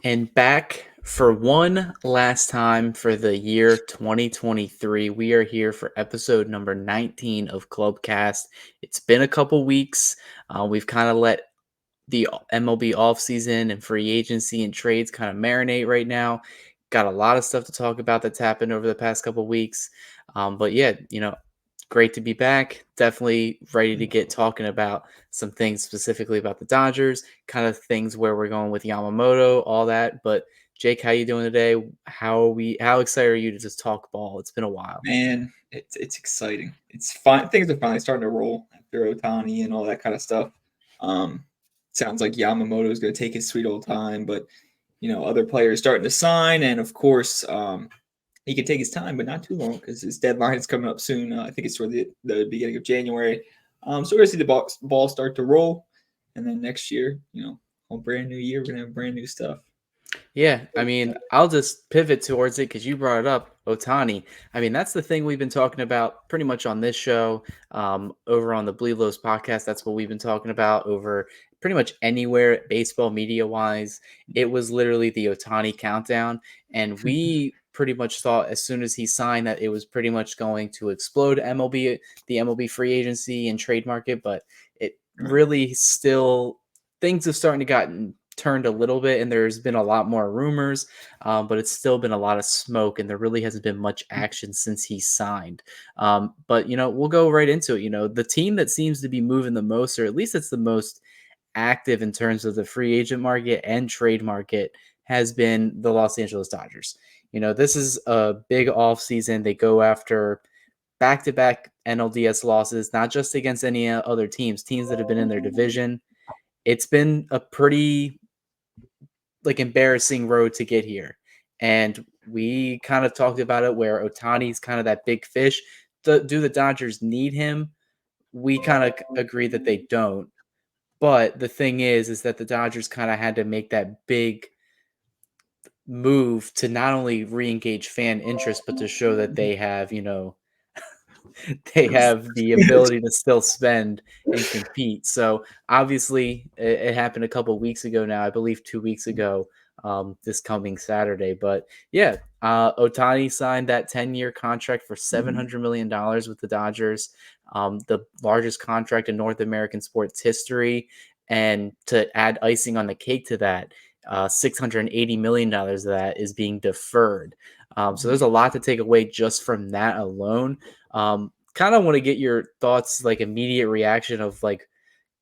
And back for one last time for the year 2023. We are here for episode number 19 of ClubCast. It's been a couple weeks. We've kind of let the MLB offseason and free agency and trades kind of marinate right now. Got a lot of stuff to talk about that's happened over the past couple weeks. But yeah, great to be back. Definitely ready to get talking about some things specifically about the Dodgers, kind of things where we're going with Yamamoto, all that. But Jake, how you doing today? How excited are you to just talk ball? It's been a while. Man, it's exciting. It's fine. Things are finally starting to roll after Otani and all that kind of stuff. Um, Sounds like Yamamoto is going to take his sweet old time, but other players starting to sign, and of course, he can take his time, but not too long because his deadline is coming up soon. I think it's toward the beginning of January. So we're gonna see the ball start to roll, and then next year, a brand new year, we're gonna have brand new stuff. Yeah, I mean, I'll just pivot towards it because you brought it up, Otani. I mean, that's the thing we've been talking about pretty much on this show, over on the Bleed Lows podcast. That's what we've been talking about over pretty much anywhere baseball media wise. It was literally the Otani countdown, and we pretty much thought as soon as he signed that it was pretty much going to explode the MLB free agency and trade market, but it Right. really still things have starting to gotten turned a little bit and there's been a lot more rumors, but it's still been a lot of smoke and there really hasn't been much action since he signed. But we'll go right into it. The team that seems to be moving the most, or at least it's the most active in terms of the free agent market and trade market, has been the Los Angeles Dodgers. This is a big off season. They go after back-to-back NLDS losses, not just against any other teams that have been in their division. It's been a pretty embarrassing road to get here. And we kind of talked about it where Otani's kind of that big fish. Do the Dodgers need him? We kind of agree that they don't. But the thing is that the Dodgers kind of had to make that big move to not only re-engage fan interest, but to show that they have, they have the ability to still spend and compete. So obviously, it happened a couple weeks ago now. I believe 2 weeks ago, this coming Saturday. But yeah, Otani signed that 10-year contract for $700 million with the Dodgers, the largest contract in North American sports history. And to add icing on the cake to that, $680 million of that is being deferred. So there's a lot to take away just from that alone. Kind of want to get your thoughts, like immediate reaction of like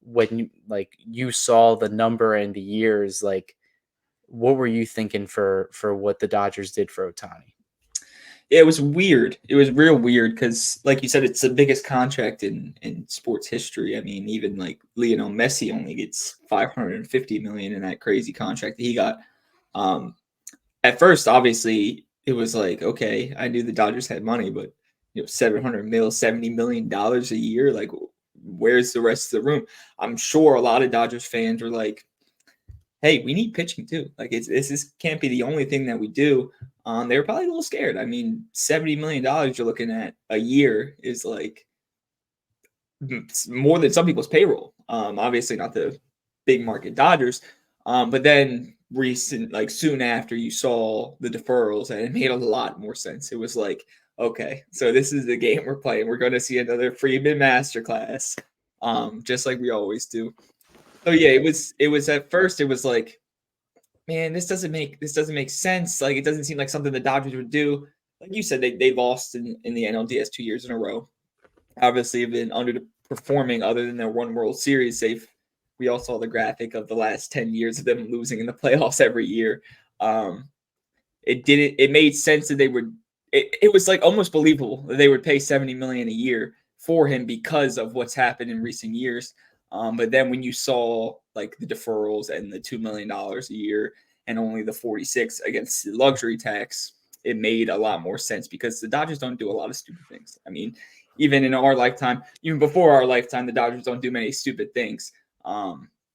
when you saw the number and the years, like what were you thinking for what the Dodgers did for Otani? Yeah, it was weird. It was real weird because, like you said, it's the biggest contract in sports history. I mean, even like Lionel Messi only gets 550 million in that crazy contract that he got. Um, at first, obviously, it was like, okay, I knew the Dodgers had money, but 700 mil, $70 million a year. Like, where's the rest of the room? I'm sure a lot of Dodgers fans were like, hey, we need pitching too. Like this can't be the only thing that we do. They were probably a little scared. I mean, $70 million you're looking at a year is like more than some people's payroll. Obviously not the big market Dodgers. But then soon after you saw the deferrals and it made a lot more sense. It was like, okay, so this is the game we're playing. We're going to see another Freeman masterclass, just like we always do. So yeah, it was at first it was like, man, this doesn't make sense. Like it doesn't seem like something the Dodgers would do. Like you said, they lost in the NLDS 2 years in a row. Obviously, have been underperforming other than their one World Series. We all saw the graphic of the last 10 years of them losing in the playoffs every year. Um, it didn't. It made sense that they would. It was like almost believable that they would pay 70 million a year for him because of what's happened in recent years. But then when you saw like the deferrals and the $2 million a year and only the 46 against the luxury tax, it made a lot more sense because the Dodgers don't do a lot of stupid things. I mean, even in our lifetime, even before our lifetime, the Dodgers don't do many stupid things.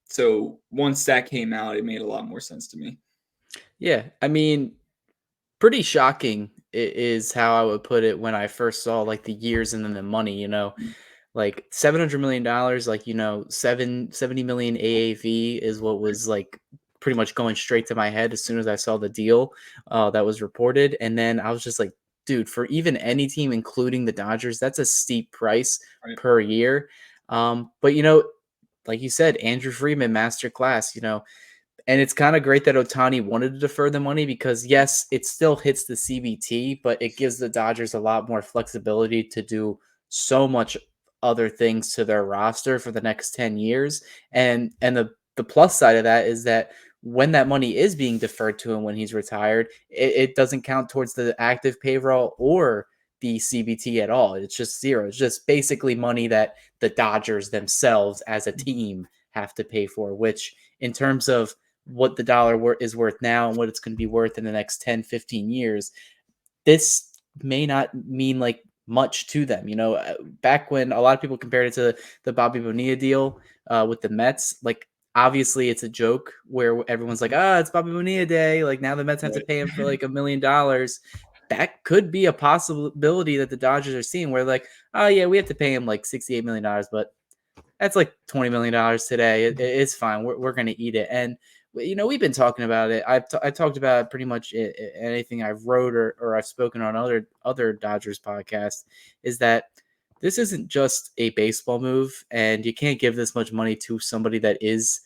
So once that came out, it made a lot more sense to me. Yeah, I mean, pretty shocking is how I would put it when I first saw like the years and then the money. Like $700 million, like 70 million AAV is what was like pretty much going straight to my head as soon as I saw the deal that was reported. And then I was just like, dude, for even any team, including the Dodgers, that's a steep price Right. per year. But, like you said, Andrew Freeman, masterclass, and it's kind of great that Otani wanted to defer the money because, yes, it still hits the CBT, but it gives the Dodgers a lot more flexibility to do so much other things to their roster for the next 10 years. And the plus side of that is that when that money is being deferred to him when he's retired, it doesn't count towards the active payroll or the CBT at all. It's just zero. It's just basically money that the Dodgers themselves as a team have to pay for, which in terms of what the dollar is worth now and what it's going to be worth in the next 10, 15 years, this may not mean like much to them. Back when a lot of people compared it to the Bobby Bonilla deal with the Mets, like obviously it's a joke where everyone's like, it's Bobby Bonilla day. Like now the Mets have to Right. pay him for like $1 million. That could be a possibility that the Dodgers are seeing where like, oh yeah, we have to pay him like $68 million, but that's like $20 million today. It's fine. We're going to eat it. And we've been talking about it. I talked about pretty much anything I've wrote or I've spoken on other Dodgers podcasts is that this isn't just a baseball move, and you can't give this much money to somebody that is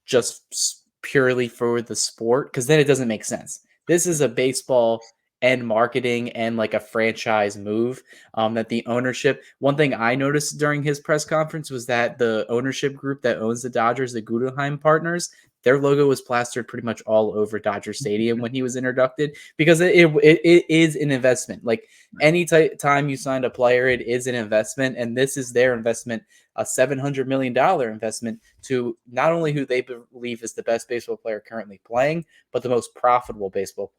just purely for the sport because then it doesn't make sense. This is a baseball and marketing and like a franchise move that the ownership. One thing I noticed during his press conference was that the ownership group that owns the Dodgers, the Guggenheim Partners, their logo was plastered pretty much all over Dodger Stadium when he was inducted because it is an investment. Like any time you signed a player, it is an investment, and this is their investment, a $700 million investment to not only who they believe is the best baseball player currently playing, but the most profitable baseball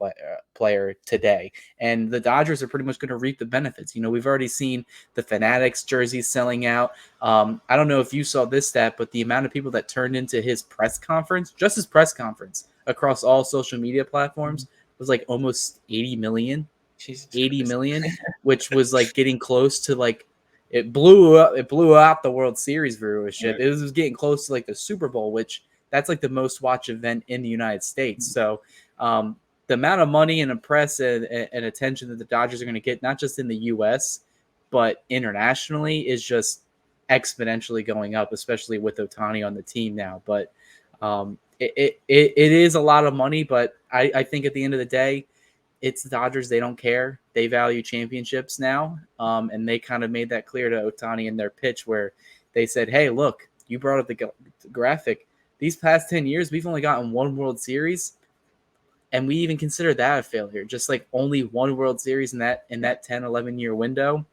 player today. And the Dodgers are pretty much going to reap the benefits. We've already seen the Fanatics jerseys selling out. I don't know if you saw this stat, but the amount of people that turned into his press conference, just his press conference across all social media platforms, was like almost 80 million. Jesus 80 Christ. million, which was like getting close to like it blew out the World Series viewership. Right. It was getting close to like the Super Bowl, which that's like the most watched event in the United States. So the amount of money and press and attention that the Dodgers are going to get, not just in the U.S. but internationally, is just exponentially going up, especially with Otani on the team now. But it is a lot of money, but I think at the end of the day, it's the Dodgers. They don't care. They value championships now. And they kind of made that clear to Otani in their pitch where they said, hey, look, you brought up the graphic. These past 10 years, we've only gotten one World Series. And we even consider that a failure. Just like only one World Series in that 10, 11-year window.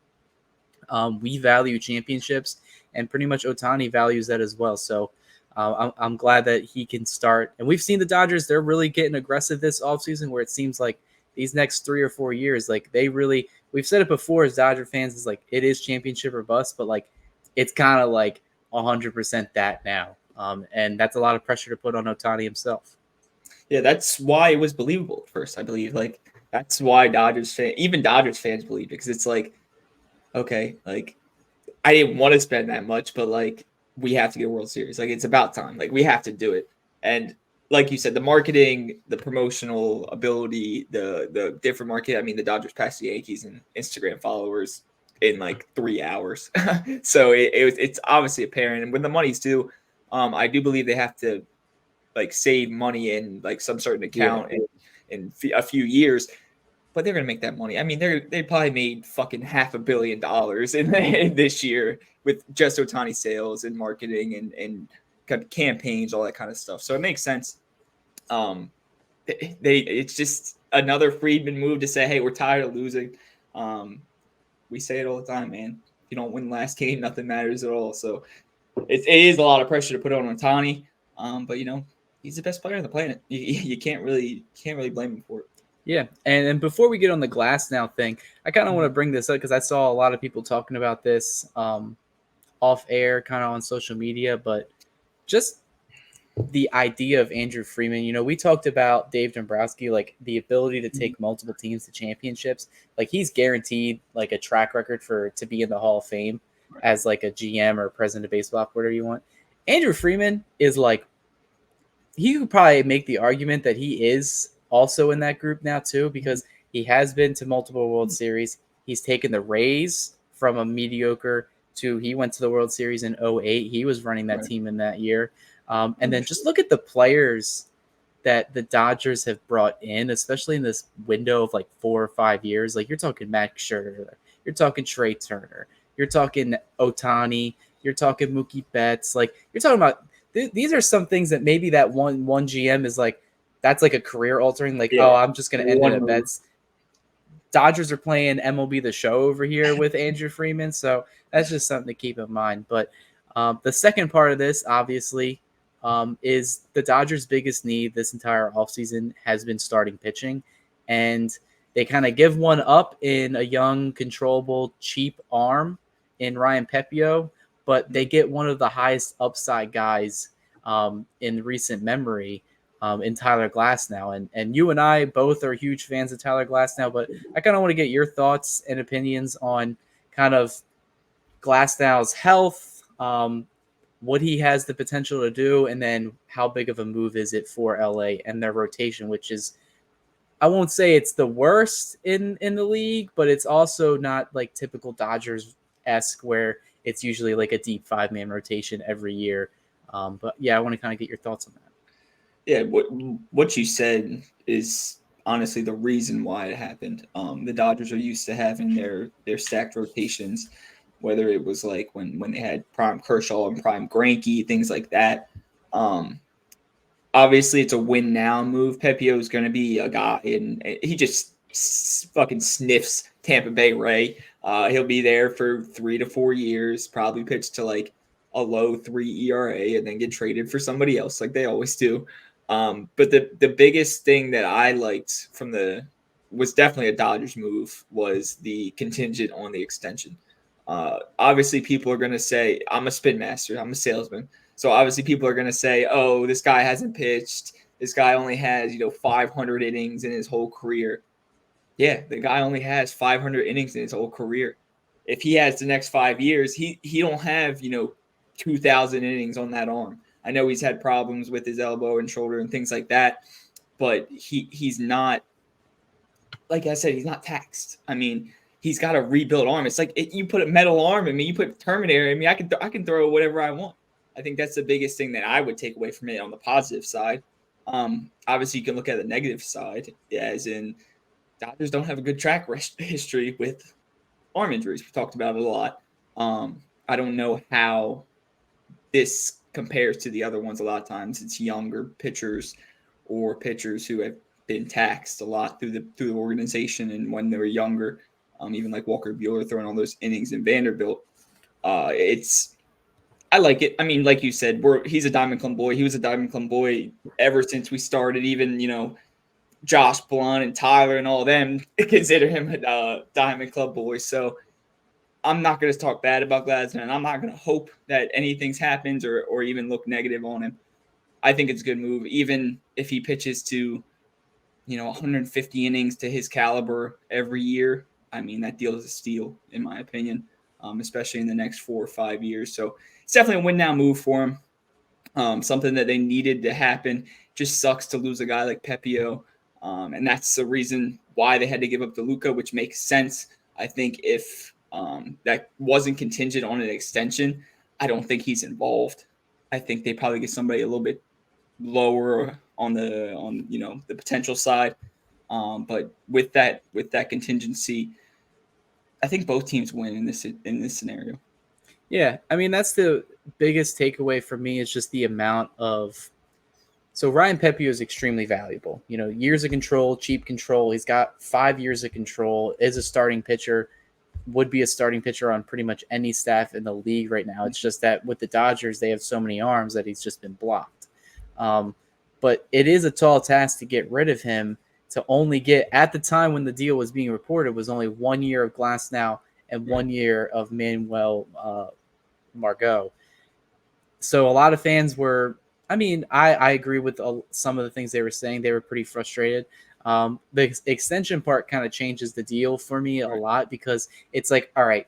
We value championships, and pretty much Otani values that as well. So I'm glad that he can start. And we've seen the Dodgers, they're really getting aggressive this offseason where it seems like these next 3 or 4 years, like we've said it before as Dodger fans, is like it is championship or bust, but like it's kind of like 100% that now. And that's a lot of pressure to put on Otani himself. Yeah, that's why it was believable at first, I believe. Like that's why even Dodgers fans believe it because it's like, okay, like I didn't want to spend that much, but like we have to get a World Series. Like it's about time. Like we have to do it. And like you said, the marketing, the promotional ability, the different market. I mean, the Dodgers passed the Yankees in Instagram followers in like 3 hours. So it's obviously apparent. And when the money's due, I do believe they have to like save money in like some certain Yeah. account in a few years, but they're gonna make that money. I mean, they probably made fucking $500 million in this year with just Otani sales and marketing and campaigns, all that kind of stuff. So it makes sense. Um, it's just another Friedman move to say, hey, we're tired of losing. Um, we say it all the time, man. If you don't win the last game, nothing matters at all. So it is a lot of pressure to put on Otani. But he's the best player on the planet. You can't really blame him for it. Yeah, and before we get on the glass now thing, I kind of want to bring this up because I saw a lot of people talking about this off air, kind of on social media, but just the idea of Andrew Freeman. We talked about Dave Dombrowski, like the ability to take multiple teams to championships. Like he's guaranteed like a track record to be in the Hall of Fame as like a GM or president of baseball, whatever you want. Andrew Freeman is like he could probably make the argument that he is also in that group now too, Mhm. because he has been to multiple World Series. He's taken the Rays from a mediocre to he went to the World Series in '08. He was running that Right. team in that year. And then just Understood. look at the players that the Dodgers have brought in, especially in this window of like 4 or 5 years. Like you're talking Max Scherzer, you're talking Trey Turner, you're talking Otani, you're talking Mookie Betts. Like you're talking about these are some things that maybe that one GM is like that's like a career altering. Like oh, Yeah. I'm just gonna end it One at move. Betts. Dodgers are playing MLB The Show over here with Andrew Freeman, so that's just something to keep in mind. But the second part of this, obviously, is the Dodgers' biggest need this entire offseason has been starting pitching, and they kind of give one up in a young, controllable, cheap arm in Ryan Pepio, but they get one of the highest upside guys in recent memory in Tyler Glass now. And you and I both are huge fans of Tyler Glass now, but I kind of want to get your thoughts and opinions on kind of Glasnow's health, what he has the potential to do, and then how big of a move is it for LA and their rotation, which is I won't say it's the worst in the league, but it's also not like typical Dodgers esque where it's usually like a deep 5 man rotation every year. But yeah, I want to kind of get your thoughts on that. Yeah, what you said is honestly the reason why it happened. The Dodgers are used to having their stacked rotations, whether it was like when they had prime Kershaw and prime Greinke, things like that. Um, Obviously, it's a win now move. Pepio is going to be a guy, and he just fucking sniffs Tampa Bay Ray. He'll be there for 3 to 4 years, probably pitch to like a low 3 ERA, and then get traded for somebody else, like they always do. But the biggest thing that I liked from the was definitely a Dodgers move was the contingent on the extension. Obviously, people are going to say, I'm a spin master, I'm a salesman. So obviously, people are going to say, oh, this guy hasn't pitched. This guy only has, 500 innings in his whole career. Yeah, the guy only has 500 innings in his whole career. If he has the next 5 years, he don't have 2,000 innings on that arm. I know he's had problems with his elbow and shoulder and things like that, but he's not, like I said, he's not taxed. I mean, he's got a rebuilt arm. It's like you put a metal arm in me, you put Terminator in me. I can throw whatever I want. I think that's the biggest thing that I would take away from it on the positive side. Obviously, you can look at the negative side, as in Dodgers don't have a good track history with arm injuries. We've talked about it a lot. I don't know how this compares to the other ones. A lot of times, it's younger pitchers or pitchers who have been taxed a lot through the organization and when they were younger. Even like Walker Buehler throwing all those innings in Vanderbilt. It's I like it. I mean, like you said, he's a Diamond Club boy. He was a Diamond Club boy ever since we started. Even Josh Blunt and Tyler and all of them consider him a Diamond Club boy. So I'm not going to talk bad about Gladstone, and I'm not going to hope that anything's happens or even look negative on him. I think it's a good move, even if he pitches to 150 innings to his caliber every year. I mean, that deal is a steal, in my opinion, especially in the next 4 or 5 years. So it's definitely a win now move for him. Something that they needed to happen. Just sucks to lose a guy like Pepio. And that's the reason why they had to give up DeLuca, which makes sense. I think if that wasn't contingent on an extension, I don't think he's involved. I think they probably get somebody a little bit lower on the potential side. But with that contingency, I think both teams win in this scenario. Yeah, I mean that's the biggest takeaway for me is just the amount of so Ryan Pepio is extremely valuable. Years of control, cheap control. He's got 5 years of control. Is a starting pitcher. Would be a starting pitcher on pretty much any staff in the league right now. It's just that with the Dodgers, they have so many arms that he's just been blocked. Um, but it is a tall task to get rid of him. To only get at the time when the deal was being reported was only 1 year of Glass now and Right. 1 year of Manuel Margot. So a lot of fans were. I mean, I agree with some of the things they were saying. They were pretty frustrated. The extension part kind of changes the deal for me a Right. lot because it's like, all right,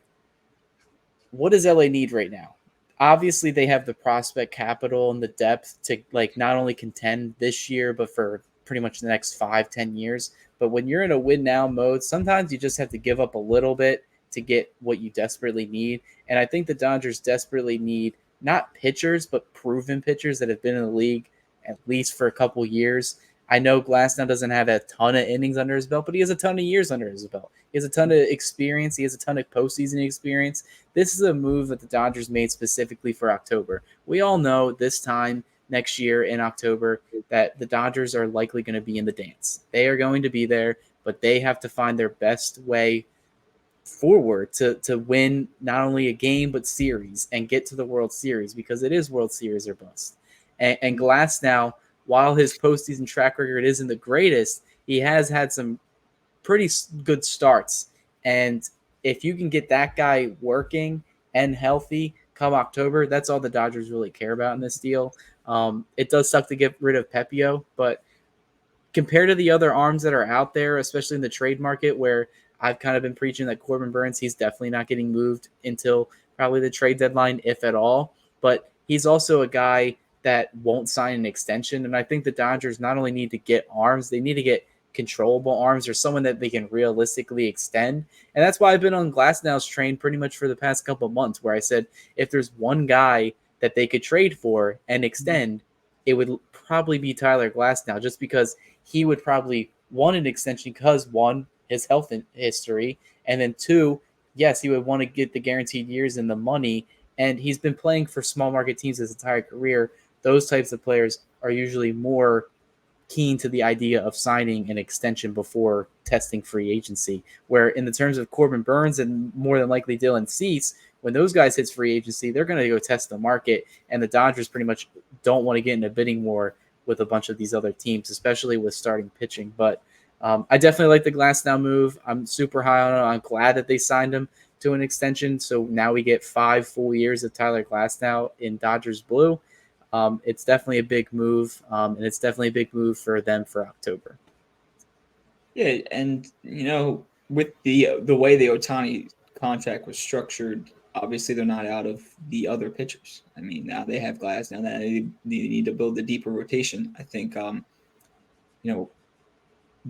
what does LA need right now? obviously they have the prospect capital and the depth to like not only contend this year but for pretty much the next 5-10 years. But when you're in a win now mode, sometimes you just have to give up a little bit to get what you desperately need. And I think the Dodgers desperately need not pitchers but proven pitchers that have been in the league at least for a couple years. I know Glass now doesn't have a ton of innings under his belt, but he has a ton of years under his belt. He has a ton of experience. He has a ton of postseason experience. This is a move that the Dodgers made specifically for October. We all know this time next year in October that the Dodgers are likely going to be in the dance. They are going to be there, but they have to find their best way forward to win not only a game but series and get to the World Series because it is World Series or bust. And Glass now, while his postseason track record isn't the greatest, he has had some pretty good starts. And if you can get that guy working and healthy come October, that's all the Dodgers really care about in this deal. It does suck to get rid of Pepio, but compared to the other arms that are out there, especially in the trade market, where I've kind of been preaching that Corbin Burns, he's definitely not getting moved until probably the trade deadline, if at all. But he's also a guy that won't sign an extension. And I think the Dodgers not only need to get arms, they need to get controllable arms or someone that they can realistically extend. And that's why I've been on Glasnow's train pretty much for the past couple of months, where I said if there's one guy that they could trade for and extend, it would probably be Tyler Glasnow, just because he would probably want an extension because one, his health history, and then two, yes, he would want to get the guaranteed years and the money. And he's been playing for small market teams his entire career. Those types of players are usually more keen to the idea of signing an extension before testing free agency. Where in the terms of Corbin Burns and more than likely Dylan Cease, when those guys hit free agency, they're going to go test the market, and the Dodgers pretty much don't want to get in a bidding war with a bunch of these other teams, especially with starting pitching. But I definitely like the Glasnow move. I'm super high on it. I'm glad that they signed him to an extension. So now we get 5 full years of Tyler Glasnow in Dodgers blue. It's definitely a big move, and it's definitely a big move for them for October. Yeah, and with the way the Otani contract was structured, obviously they're not out of the other pitchers. I mean, now they have Glass. Now that they need to build a deeper rotation. I think, you know,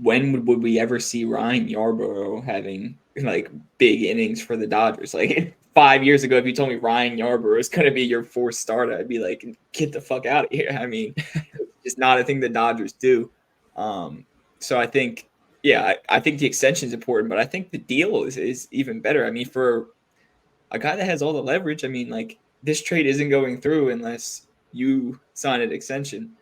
when would we ever see Ryan Yarbrough having like big innings for the Dodgers? Like 5 years ago, if you told me Ryan Yarbrough is going to be your fourth starter, I'd be like, get the fuck out of here. I mean, it's not a thing the Dodgers do. Um, so I think, yeah, I think the extension is important, but I think the deal is even better. I mean, for a guy that has all the leverage, I mean, like this trade isn't going through unless you sign an extension.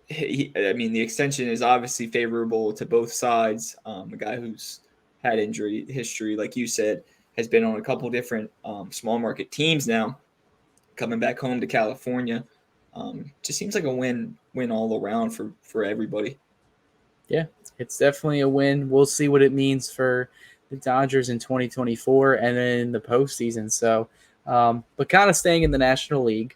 I mean, the extension is obviously favorable to both sides. A guy who's had injury history, like you said, has been on a couple different small market teams now, coming back home to California. Just seems like a win all around for everybody. Yeah, it's definitely a win. We'll see what it means for the Dodgers in 2024 and then in the postseason. So, but kind of staying in the National League,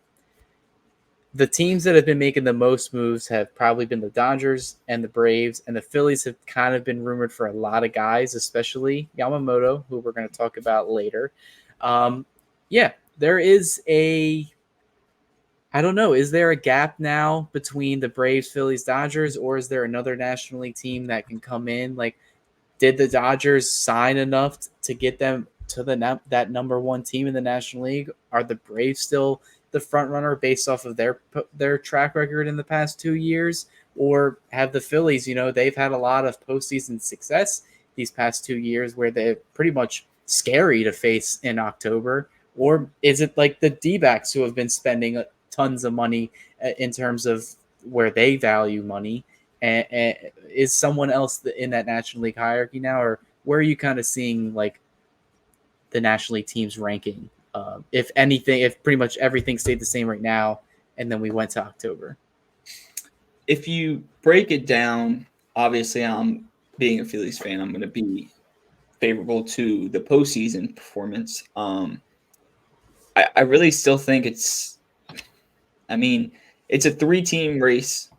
the teams that have been making the most moves have probably been the Dodgers and the Braves, and the Phillies have kind of been rumored for a lot of guys, especially Yamamoto, who we're going to talk about later. Um, yeah, there is a I don't know. Is there a gap now between the Braves, Phillies, Dodgers, or is there another National League team that can come in? Like, did the Dodgers sign enough to get them to that number one team in the National League? Are the Braves still the front runner based off of their track record in the past 2 years, or have the Phillies? You know, they've had a lot of postseason success these past 2 years, where they're pretty much scary to face in October. Or is it like the D-backs who have been spending tons of money in terms of where they value money? And is someone else in that National League hierarchy now, or where are you kind of seeing like the National League teams ranking? If anything, if pretty much everything stayed the same right now, and then we went to October. If you break it down, obviously, I'm being a Phillies fan. I'm going to be favorable to the postseason performance. I really still think it's. I mean, it's a three-team race.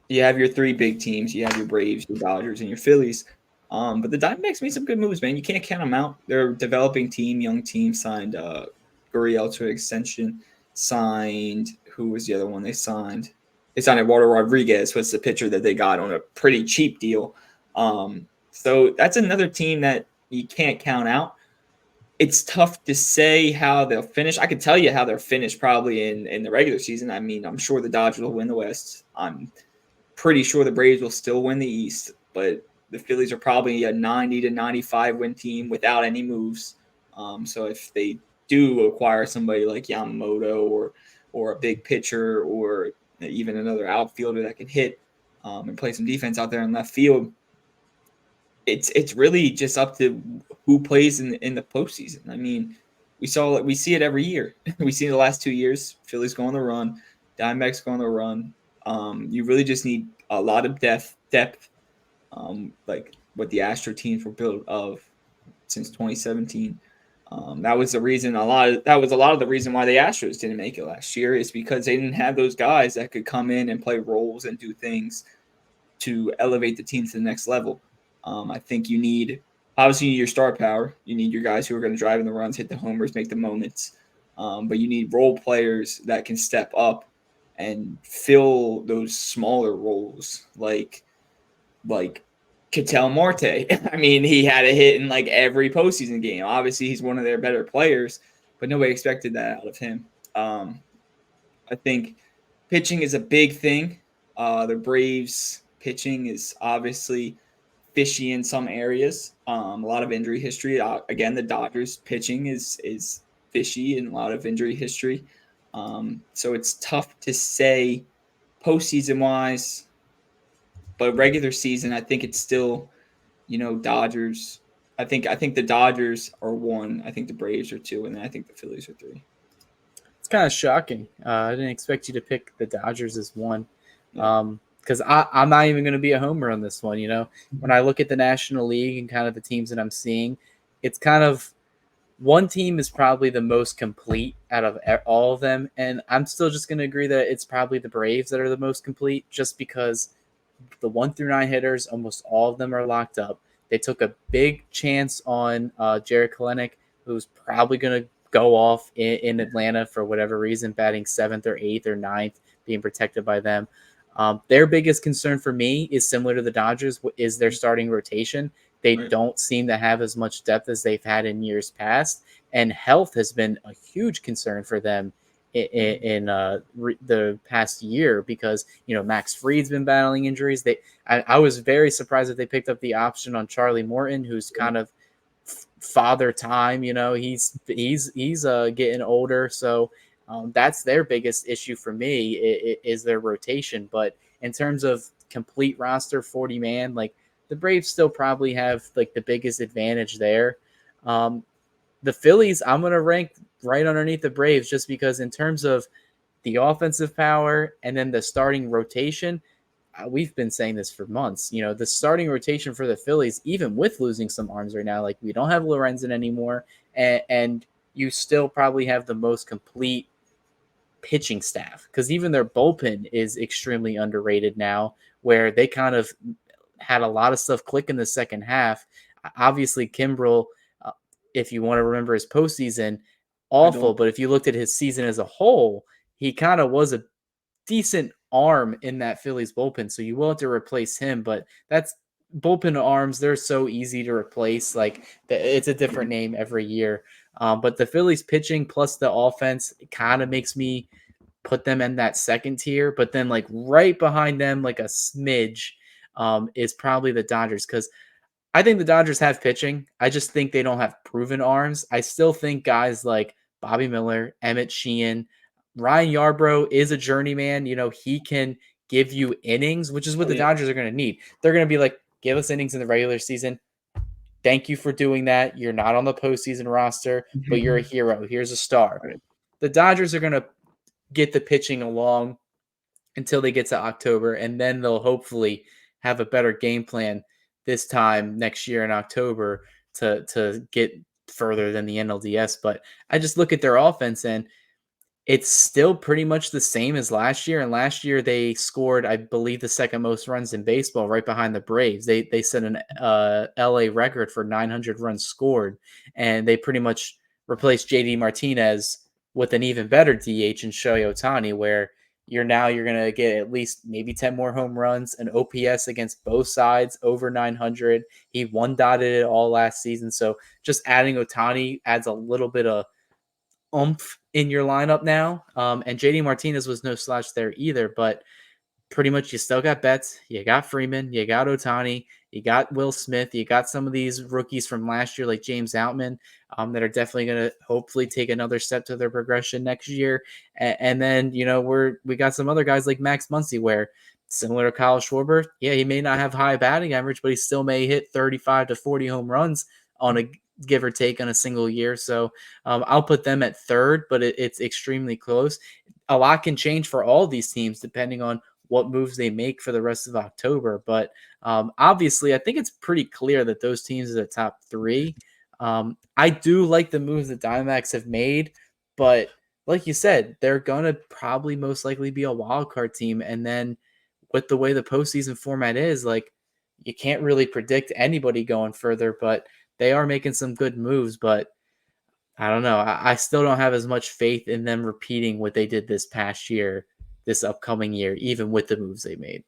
You have your three big teams. You have your Braves, your Dodgers, and your Phillies. But the Diamondbacks made some good moves, man. You can't count them out. They're a developing team, young team, signed Gurriel to an extension. signed, who was the other one they signed? They signed Eduardo Rodriguez, was the pitcher that they got on a pretty cheap deal. So that's another team that you can't count out. It's tough to say how they'll finish. I can tell you how they'll finish probably in the regular season. I mean, I'm sure the Dodgers will win the West. I'm pretty sure the Braves will still win the East, but the Phillies are probably a 90 to 95 win team without any moves. So if they do acquire somebody like Yamamoto or a big pitcher or even another outfielder that can hit and play some defense out there in left field, it's really just up to who plays in the postseason. I mean, we see it every year. We see it the last 2 years. Phillies go on the run, Diamondbacks go on the run. You really just need a lot of depth, like what the Astro teams were built of since 2017. That was the reason that was a lot of the reason why the Astros didn't make it last year is because they didn't have those guys that could come in and play roles and do things to elevate the team to the next level. I think you need obviously your star power. You need your guys who are going to drive in the runs, hit the homers, make the moments. But you need role players that can step up and fill those smaller roles, like Ketel Marte. I mean, he had a hit in like every postseason game. Obviously, he's one of their better players, but nobody expected that out of him. I think pitching is a big thing. The Braves pitching is obviously fishy in some areas. A lot of injury history. Again, the Dodgers pitching is fishy and a lot of injury history. So it's tough to say postseason wise, but regular season, I think it's still Dodgers. I think the Dodgers are one. I think the Braves are two, and then I think the Phillies are three. It's kind of shocking. I didn't expect you to pick the Dodgers as one. Yeah. Because I'm not even going to be a homer on this one. When I look at the National League and kind of the teams that I'm seeing, it's kind of one team is probably the most complete out of all of them. And I'm still just going to agree that it's probably the Braves that are the most complete just because the 1 through 9 hitters, almost all of them are locked up. They took a big chance on Jared Kelenic, who's probably going to go off in Atlanta for whatever reason, batting 7th or 8th or 9th, being protected by them. Their biggest concern for me is similar to the Dodgers, is their starting rotation. They Right. don't seem to have as much depth as they've had in years past, and health has been a huge concern for them in the past year because Max Fried's been battling injuries. I was very surprised that they picked up the option on Charlie Morton, who's kind of father time. He's getting older, so that's their biggest issue for me is their rotation. But in terms of complete roster, 40 man, like the Braves still probably have like the biggest advantage there. The Phillies, I'm going to rank right underneath the Braves just because in terms of the offensive power and then the starting rotation, we've been saying this for months. The starting rotation for the Phillies, even with losing some arms right now, like we don't have Lorenzen anymore, and you still probably have the most complete pitching staff because even their bullpen is extremely underrated now, where they kind of had a lot of stuff click in the second half. Obviously, Kimbrel, if you want to remember his postseason, I awful. don't. But if you looked at his season as a whole, he kind of was a decent arm in that Phillies bullpen. So you will have to replace him, but that's bullpen arms. They're so easy to replace. Like it's a different name every year. But the Phillies pitching plus the offense kind of makes me put them in that second tier. But then like right behind them, like a smidge, is probably the Dodgers because I think the Dodgers have pitching. I just think they don't have proven arms. I still think guys like Bobby Miller, Emmett Sheehan, Ryan Yarbrough is a journeyman. He can give you innings, which is what Oh the yeah. Dodgers are going to need. They're going to be like, give us innings in the regular season. Thank you for doing that. You're not on the postseason roster, but you're a hero. Here's a star. Right. The Dodgers are going to get the pitching along until they get to October, and then they'll hopefully have a better game plan this time next year in October to get further than the NLDS. But I just look at their offense and it's still pretty much the same as last year. And last year they scored, I believe, the second most runs in baseball, right behind the Braves. They set an LA record for 900 runs scored, and they pretty much replaced JD Martinez with an even better DH in Shohei Ohtani, where you're gonna get at least maybe 10 more home runs, an OPS against both sides over 900. He one dotted it all last season, so just adding Ohtani adds a little bit of oomph in your lineup now. And JD Martinez was no slouch there either, but pretty much you still got Betts, you got Freeman, you got Ohtani, you got Will Smith, you got some of these rookies from last year like James Outman that are definitely going to hopefully take another step to their progression next year. And then we got some other guys like Max Muncy, where similar to Kyle Schwarber, yeah, he may not have high batting average, but he still may hit 35 to 40 home runs on a give or take on a single year. So I'll put them at third, but it's extremely close. A lot can change for all these teams depending on what moves they make for the rest of October. But obviously, I think it's pretty clear that those teams are the top three. I do like the moves the Diamondbacks have made, but like you said, they're going to probably most likely be a wild card team. And then with the way the postseason format is, like, you can't really predict anybody going further, but they are making some good moves. But I don't know. I still don't have as much faith in them repeating what they did this past year, this upcoming year, even with the moves they made.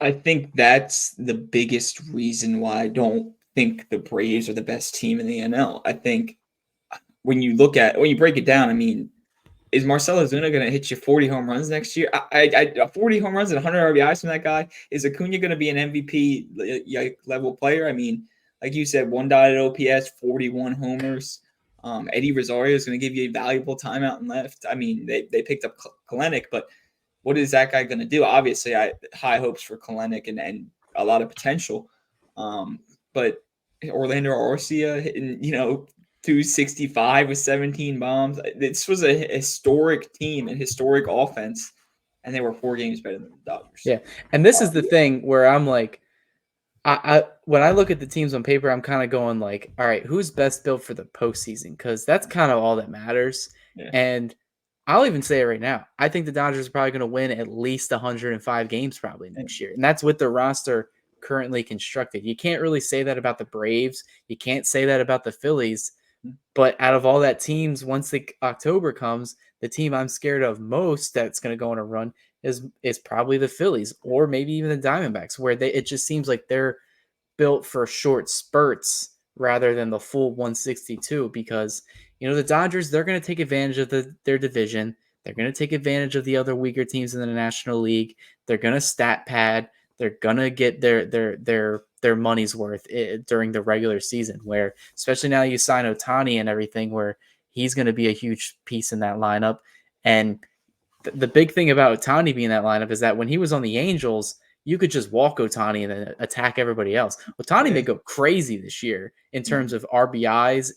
I think that's the biggest reason why I don't think the Braves are the best team in the NL. I think when you break it down, I mean, is Marcell Ozuna going to hit you 40 home runs next year? 40 home runs and 100 RBIs from that guy. Is Acuna going to be an MVP level player? I mean, like you said, one dotted OPS, 41 homers. Eddie Rosario is going to give you a valuable timeout and left. I mean, they picked up Kalenic, but what is that guy going to do? Obviously, I high hopes for Kalenic and a lot of potential. But Orlando Arcia hitting, 265 with 17 bombs. This was a historic team and historic offense, and they were 4 games better than the Dodgers. Yeah, and this is the thing where I'm like, I when I look at the teams on paper, I'm kind of going like, all right, who's best built for the postseason? Because that's kind of all that matters. Yeah. And I'll even say it right now. I think the Dodgers are probably going to win at least 105 games probably next year, and that's with the roster currently constructed. You can't really say that about the Braves. You can't say that about the Phillies. But out of all that teams, once the October comes, the team I'm scared of most that's going to go on a run is probably the Phillies or maybe even the Diamondbacks, where it just seems like they're built for short spurts rather than the full 162. Because the Dodgers, they're going to take advantage of their division. They're going to take advantage of the other weaker teams in the National League. They're going to stat pad. They're going to get their money's worth during the regular season, where especially now you sign Ohtani and everything, where he's going to be a huge piece in that lineup. And the big thing about Ohtani being in that lineup is that when he was on the Angels, you could just walk Ohtani and then attack everybody else. Ohtani may go crazy this year in terms of RBIs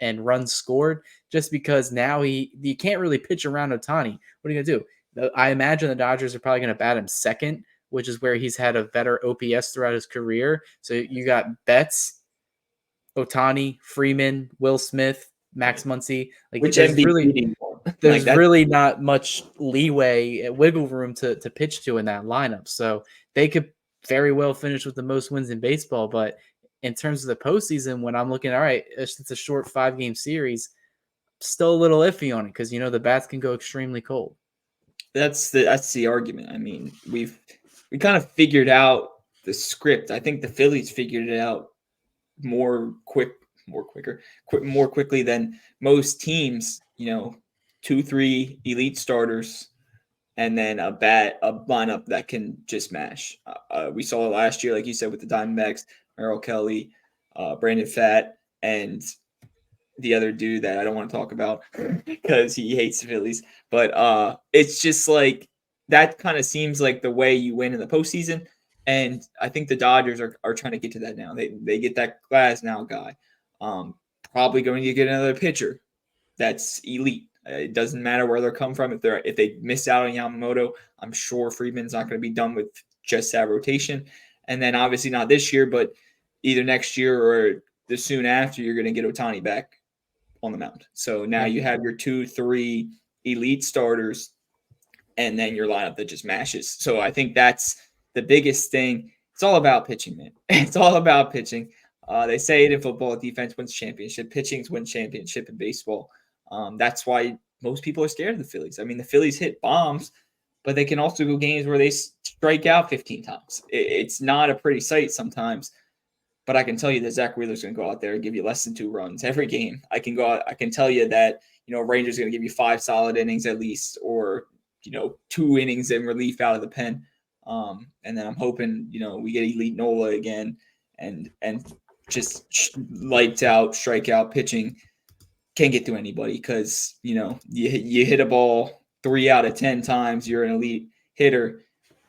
and runs scored, just because now you can't really pitch around Ohtani. What are you going to do? I imagine the Dodgers are probably going to bat him second, which is where he's had a better OPS throughout his career. So you got Betts, Ohtani, Freeman, Will Smith, Max Muncy. Like, Which MVP do you want? there's really not much leeway, wiggle room to pitch to in that lineup. So they could very well finish with the most wins in baseball. But in terms of the postseason, when I'm looking, all right, it's a short 5-game series, still a little iffy on it because the bats can go extremely cold. That's the argument. I mean, we kind of figured out the script. I think the Phillies figured it out more quickly than most teams. 2, 3 elite starters, and then a lineup that can just mash. We saw it last year, like you said, with the Diamondbacks, Merrill Kelly, Brandon Pfaadt, and the other dude that I don't want to talk about because he hates the Phillies. But it's just like that kind of seems like the way you win in the postseason. And I think the Dodgers are trying to get to that now. They get that Glasnow guy. Probably going to get another pitcher that's elite. It doesn't matter where they're come from. If they miss out on Yamamoto, I'm sure Friedman's not going to be done with just that rotation. And then obviously not this year, but either next year or the soon after, you're going to get Ohtani back on the mound. So now you have your 2, 3 elite starters, and then your lineup that just mashes. So I think that's the biggest thing. It's all about pitching, man. It's all about pitching. They say it in football: defense wins championship, pitching wins championship in baseball. That's why most people are scared of the Phillies. I mean, the Phillies hit bombs, but they can also go games where they strike out 15 times. It's not a pretty sight sometimes. But I can tell you that Zach Wheeler's going to go out there and give you less than 2 runs every game. I can go out. I can tell you that Rangers going to give you 5 solid innings at least, or 2 innings in relief out of the pen. And then I'm hoping we get Elite Nola again, and just lights out strikeout pitching. Can't get through anybody because you hit a ball 3 out of 10 times. You're an elite hitter.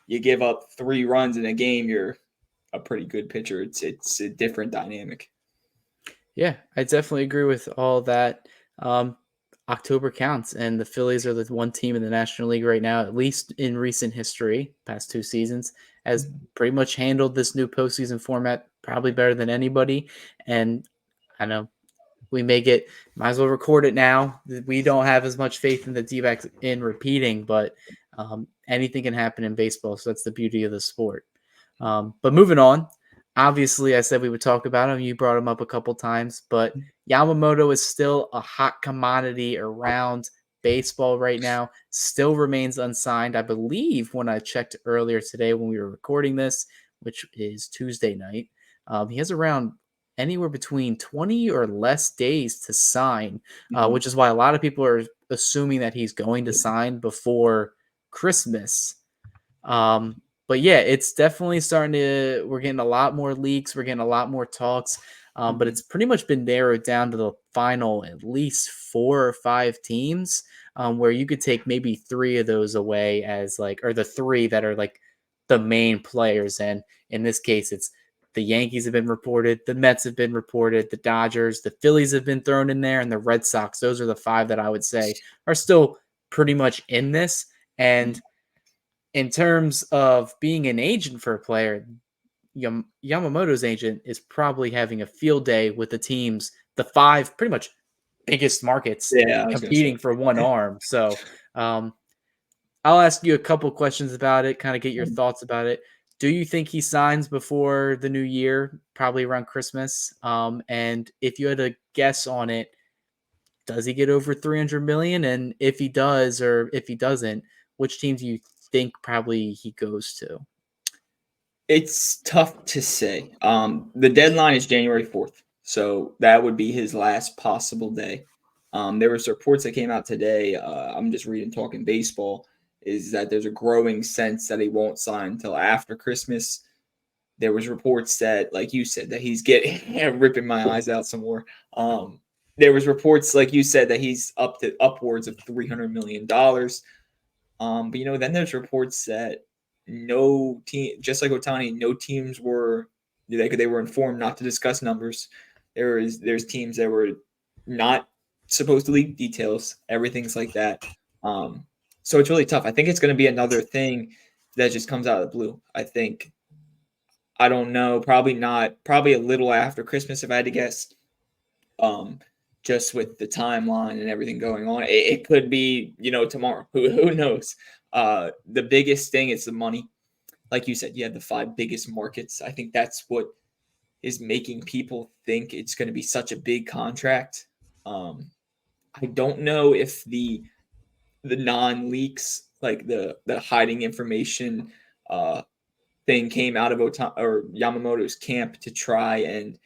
You give up 3 runs in a game. You're a pretty good pitcher. It's a different dynamic. Yeah, I definitely agree with all that. Um, October counts, and the Phillies are the one team in the National League right now, at least in recent history, past 2 seasons, has pretty much handled this new postseason format probably better than anybody. And I know we might as well record it now. We don't have as much faith in the D-backs in repeating, but anything can happen in baseball. So that's the beauty of the sport. But moving on, obviously I said we would talk about him. You brought him up a couple times, but Yamamoto is still a hot commodity around baseball right now. Still remains unsigned. I believe when I checked earlier today when we were recording this, which is Tuesday night, he has around anywhere between 20 or less days to sign, Mm-hmm. which is why a lot of people are assuming that he's going to sign before Christmas. But yeah, it's definitely starting to. We're getting a lot more leaks. We're getting a lot more talks. But Mm-hmm. it's pretty much been narrowed down to the final at least 4 or 5 teams, where you could take maybe 3 of those away as or the 3 that are like the main players. And in this case, it's the Yankees have been reported, the Mets have been reported, the Dodgers, the Phillies have been thrown in there, and the Red Sox. Those are the 5 that I would say are still pretty much in this. And in terms of being an agent for a player, Yamamoto's agent is probably having a field day with the teams, the 5 pretty much biggest markets Yeah, I was gonna say. competing for one arm. So um, I'll ask you a couple questions about it, kind of get your thoughts about it. Do you think he signs before the new year, probably around Christmas? And if you had a guess on it, does he get over 300 million? And if he does, or if he doesn't, which team do you think probably he goes to? It's tough to say. The deadline is January 4th, so that would be his last possible day. There was reports that came out today. I'm just reading Talking Baseball. Is that there's a growing sense that he won't sign until after Christmas. There was reports that, like you said, that he's getting ripping my eyes out some more. There was reports, like you said, that he's up to upwards of $300 million. But then there's reports that no team, just like Otani, no teams were they were informed not to discuss numbers. There's teams that were not supposed to leak details. Everything's like that. So it's really tough. I think it's going to be another thing that just comes out of the blue. I don't know. Probably not. Probably a little after Christmas, if I had to guess. Um, just with the timeline and everything going on, it could be tomorrow. Who knows? The biggest thing is the money. Like you said, you have the 5 biggest markets. I think that's what is making people think it's going to be such a big contract. I don't know if the non leaks, like the hiding information thing, came out of or Yamamoto's camp to try and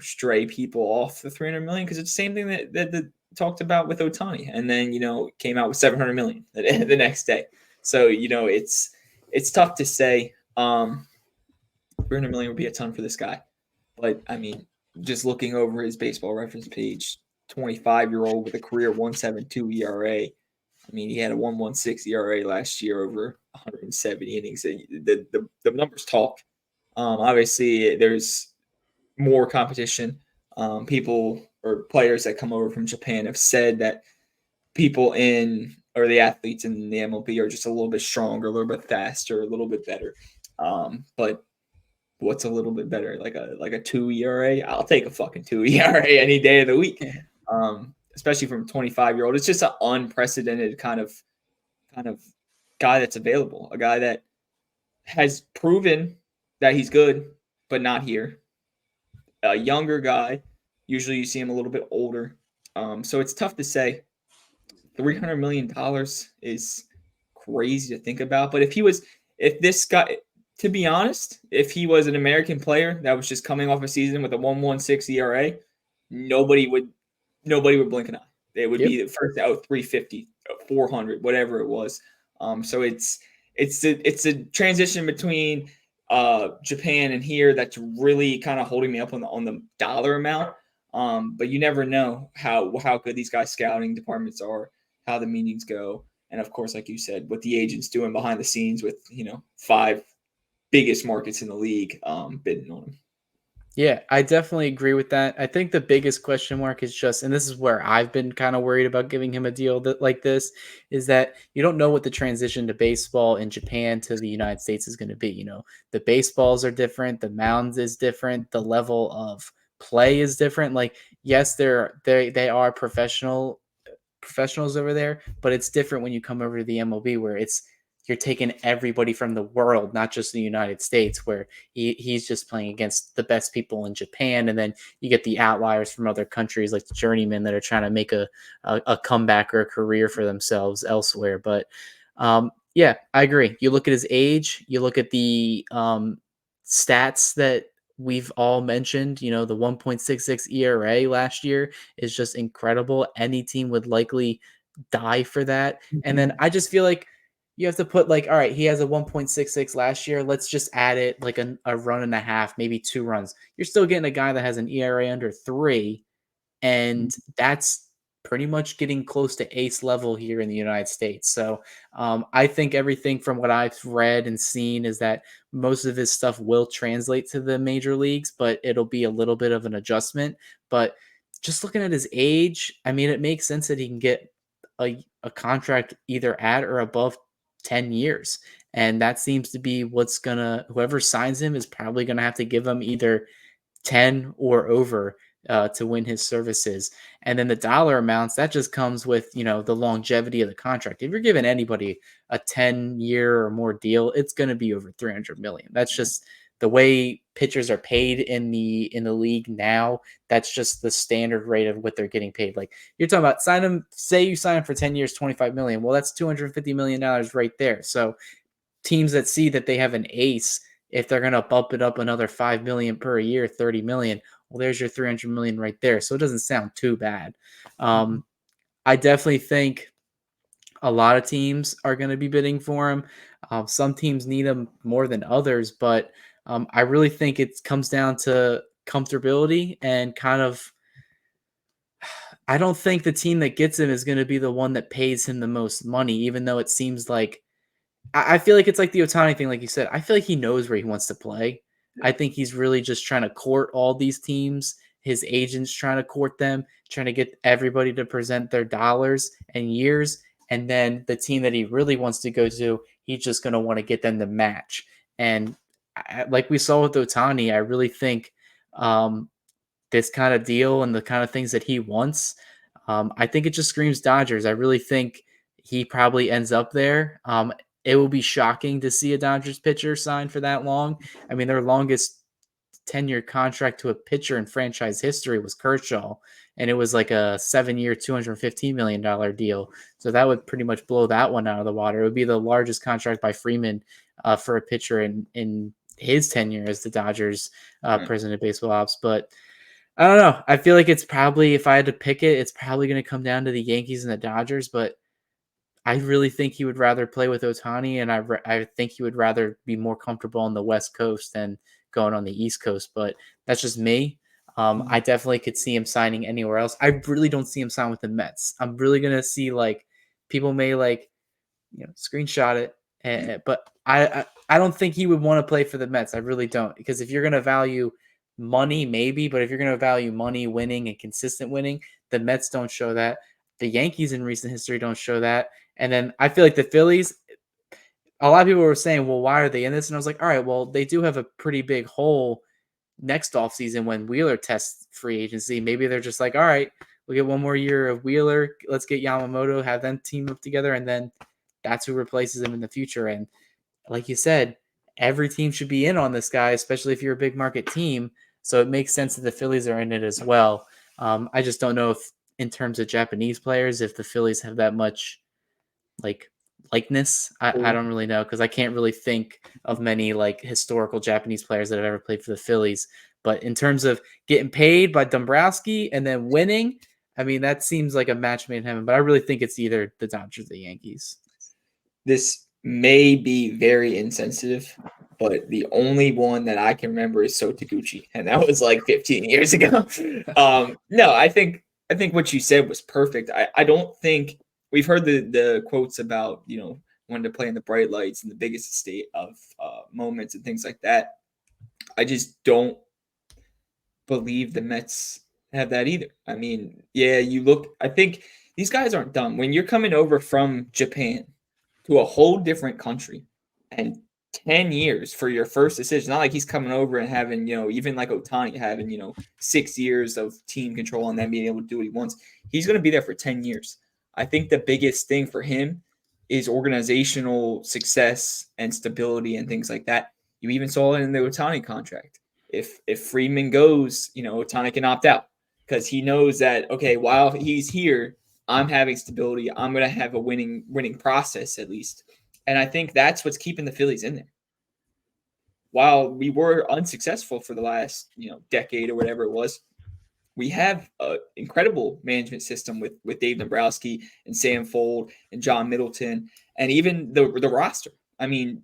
stray people off the 300 million, because it's the same thing that talked about with Otani, and then came out with 700 million the next day. So it's tough to say. 300 million would be a ton for this guy, but I mean, just looking over his baseball reference page, 25-year-old with a career 1.72 ERA. I mean, he had a 1.16 ERA last year over 170 innings. The numbers talk. Obviously, there's more competition. People or players that come over from Japan have said that people in or the athletes in the MLB are just a little bit stronger, a little bit faster, a little bit better. But what's a little bit better? Like a 2 ERA? I'll take a fucking 2 ERA any day of the week. Especially from a 25-year-old. It's just an unprecedented kind of guy that's available. A guy that has proven that he's good, but not here. A younger guy. Usually you see him a little bit older. So it's tough to say. $300 million is crazy to think about. But if this guy, to be honest, if he was an American player that was just coming off a season with a 1.16 ERA, nobody would nobody would blink an eye. It would Yep. be the first out 350, 400, whatever it was. So it's a transition between Japan and here that's really kind of holding me up on the dollar amount. But you never know how good these guys' scouting departments are, how the meetings go, and of course, like you said, what the agents doing behind the scenes with five biggest markets in the league bidding on them. Yeah, I definitely agree with that. I think the biggest question mark is just, and this is where I've been kind of worried about giving him a deal that like this, is that you don't know what the transition to baseball in Japan to the United States is going to be. The baseballs are different, the mounds is different, the level of play is different. Like, yes, they are professionals over there, but it's different when you come over to the MLB where you're taking everybody from the world, not just the United States, where he's just playing against the best people in Japan. And then you get the outliers from other countries like the journeymen that are trying to make a comeback or a career for themselves elsewhere. But yeah, I agree. You look at his age, you look at the stats that we've all mentioned, the 1.66 ERA last year is just incredible. Any team would likely die for that. And then Mhm. I just feel like you have to put like, all right, he has a 1.66 last year. Let's just add it like a run and a half, maybe 2 runs. You're still getting a guy that has an ERA under 3, and that's pretty much getting close to ace level here in the United States. So I think everything from what I've read and seen is that most of his stuff will translate to the major leagues, but it'll be a little bit of an adjustment. But just looking at his age, I mean, it makes sense that he can get a contract either at or above 10 years. And that seems to be whoever signs him is probably going to have to give him either 10 or over to win his services. And then the dollar amounts, that just comes with, the longevity of the contract. If you're giving anybody a 10-year or more deal, it's going to be over 300 million. That's just the way pitchers are paid in the league now. That's just the standard rate of what they're getting paid. Like you're talking about say you sign him for 10 years, 25 million. Well, that's $250 million right there. So teams that see that they have an ace, if they're going to bump it up another 5 million per year, 30 million, well, there's your 300 million right there. So it doesn't sound too bad. Mhm. I definitely think a lot of teams are going to be bidding for him. Some teams need him more than others, but I really think it comes down to comfortability and kind of. I don't think the team that gets him is going to be the one that pays him the most money, even though it seems like I feel like it's like the Otani thing, like you said. I feel like he knows where he wants to play. I Yeah. think he's really just trying to court all these teams. His agents trying to court them, trying to get everybody to present their dollars and years. And then the team that he really wants to go to, he's just going to want to get them to match. And like we saw with Otani, I really think um, this kind of deal and the kind of things that he wants, I think it just screams Dodgers. I really think he probably ends up there. It will be shocking to see a Dodgers pitcher sign for that long. I mean, their longest 10-year contract to a pitcher in franchise history was Kershaw, and it was like a 7-year, $215 million deal. So that would pretty much blow that one out of the water. It would be the largest contract by Freeman for a pitcher in his tenure as the Dodgers Right. president of baseball ops. But I don't know. I feel like it's probably, if I had to pick it, it's probably going to come down to the Yankees and the Dodgers. But I really think he would rather play with Otani, and I think he would rather be more comfortable on the West Coast than going on the East Coast. But that's just me. I Mhm. definitely could see him signing anywhere else. I really don't see him sign with the Mets. I'm really gonna see like people may like screenshot it, but I don't think he would want to play for the Mets. I really don't, because if you're gonna value money, maybe, but if you're gonna value money, winning, and consistent winning, the Mets don't show that. The Yankees in recent history don't show that. And then I feel like the Phillies, a lot of people were saying, well, why are they in this? And I was like, all right, well, they do have a pretty big hole next offseason when Wheeler tests free agency. Maybe they're just like, all right, we'll get one more year of Wheeler. Let's get Yamamoto, have them team up together, and then that's who replaces him in the future. And like you said, every team should be in on this guy, especially if you're a big market team. So it makes sense that the Phillies are in it as well. I just don't know if in terms of Japanese players, if the Phillies have that much like likeness. I don't really know because I can't really think of many like historical Japanese players that have ever played for the Phillies. But in terms of getting paid by Dombrowski and then winning, I mean that seems like a match made in heaven. But I really think it's either the Dodgers or the Yankees. This may be very insensitive, but the only one that I can remember is Sotaguchi, and that was like 15 years ago. No, I think what you said was perfect. I don't think we've heard the quotes about wanting to play in the bright lights and the biggest state of moments and things like that. I just don't believe the Mets have that either. I mean, yeah, you look. I think these guys aren't dumb. When you're coming over from Japan to a whole different country and 10 years for your first decision. Not like he's coming over and having, even like Otani having, 6 years of team control and then being able to do what he wants. He's going to be there for 10 years. I think the biggest thing for him is organizational success and stability and things like that. You even saw it in the Otani contract. If Freeman goes, Otani can opt out because he knows that, okay, while he's here, I'm having stability. I'm going to have a winning process at least. And I think that's what's keeping the Phillies in there. While we were unsuccessful for the last, decade or whatever it was, we have an incredible management system with Dave Dombrowski and Sam Fold and John Middleton and even the roster. I mean,